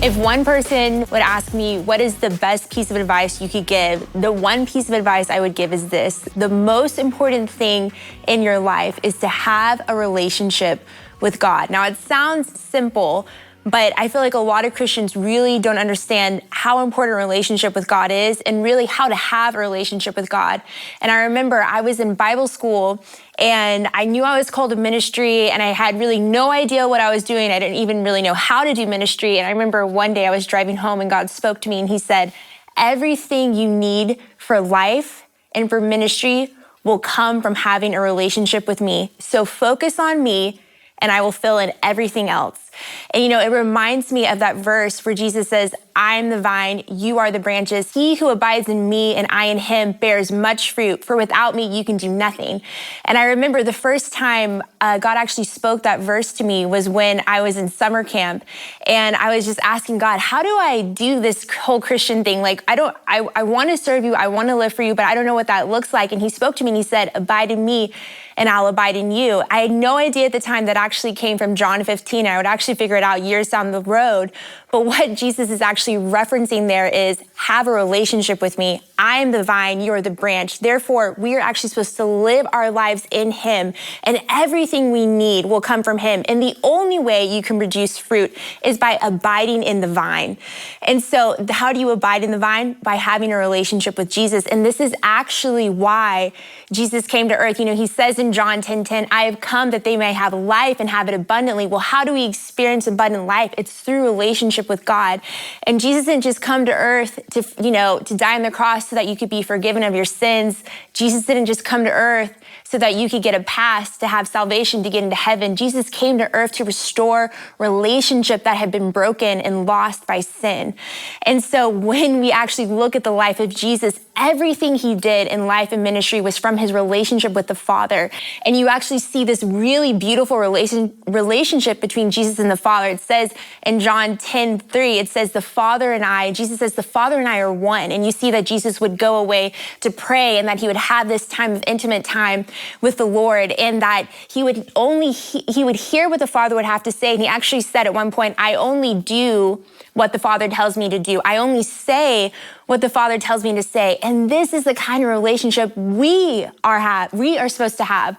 If one person would ask me, what is the best piece of advice you could give? The one piece of advice I would give is this: the most important thing in your life is to have a relationship with God. Now, it sounds simple, but I feel like a lot of Christians really don't understand how important a relationship with God is and really how to have a relationship with God. And I remember I was in Bible school and I knew I was called to ministry and I had really no idea what I was doing. I didn't even really know how to do ministry. And I remember one day I was driving home and God spoke to me and he said, everything you need for life and for ministry will come from having a relationship with me. So focus on me and I will fill in everything else. And it reminds me of that verse where Jesus says, I am the vine, you are the branches. He who abides in me and I in him bears much fruit, for without me you can do nothing. And I remember the first time God actually spoke that verse to me was when I was in summer camp. And I was just asking God, how do I do this whole Christian thing? Like, I want to serve you, I want to live for you, but I don't know what that looks like. And he spoke to me and he said, abide in me and I'll abide in you. I had no idea at the time that actually came from John 15. I would actually figure it out years down the road. But what Jesus is actually referencing there is have a relationship with me. I am the vine, you are the branch. Therefore, we are actually supposed to live our lives in him, and everything we need will come from him. And the only way you can produce fruit is by abiding in the vine. And so how do you abide in the vine? By having a relationship with Jesus. And this is actually why Jesus came to earth. He says in John 10:10, I have come that they may have life and have it abundantly. Well, how do we experience abundant life? It's through relationship with God. And Jesus didn't just come to earth to die on the cross so that you could be forgiven of your sins. Jesus didn't just come to earth so that you could get a pass to have salvation to get into heaven. Jesus came to earth to restore relationship that had been broken and lost by sin. And so when we actually look at the life of Jesus, everything he did in life and ministry was from his relationship with the Father. And you actually see this really beautiful relationship between Jesus and the Father. It says in John 10:3, it says the Father and I, Jesus says the Father and I are one. And you see that Jesus would go away to pray and that he would have this time of intimate time with the Lord, and that he would hear what the Father would have to say. And he actually said at one point, I only do what the Father tells me to do. I only say what the Father tells me to say. And this is the kind of relationship we are supposed to have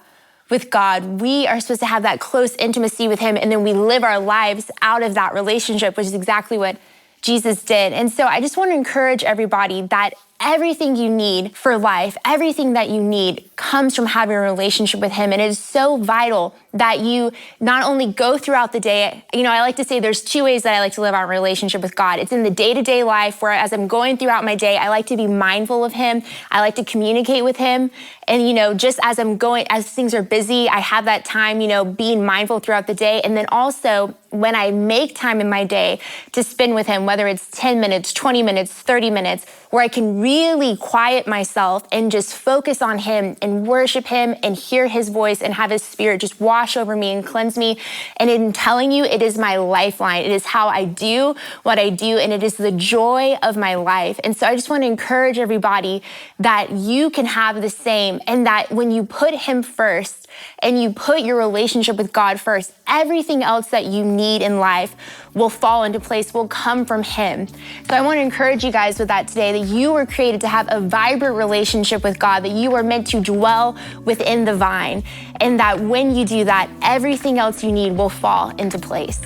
with God. We are supposed to have that close intimacy with him, and then we live our lives out of that relationship, which is exactly what Jesus did. And so I just want to encourage everybody that everything you need for life, everything that you need comes from having a relationship with him. And it is so vital that you not only go throughout the day. I like to say there's two ways that I like to live our relationship with God. It's in the day-to-day life where as I'm going throughout my day, I like to be mindful of him. I like to communicate with him. And, just as things are busy, I have that time, being mindful throughout the day. And then also when I make time in my day to spend with him, whether it's 10 minutes, 20 minutes, 30 minutes, where I can really quiet myself and just focus on him and worship him and hear his voice and have his spirit just wash over me and cleanse me. And in telling you, it is my lifeline. It is how I do what I do, and it is the joy of my life. And so I just want to encourage everybody that you can have the same, and that when you put him first and you put your relationship with God first, everything else that you need in life will fall into place, will come from him. So I want to encourage you guys with that today, that you were created to have a vibrant relationship with God, that you are meant to dwell within the vine, and that when you do that, everything else you need will fall into place.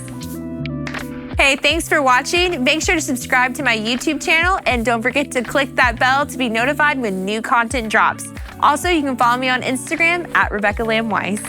Hey, thanks for watching. Make sure to subscribe to my YouTube channel, and don't forget to click that bell to be notified when new content drops. Also, you can follow me on Instagram at Lamb Weiss.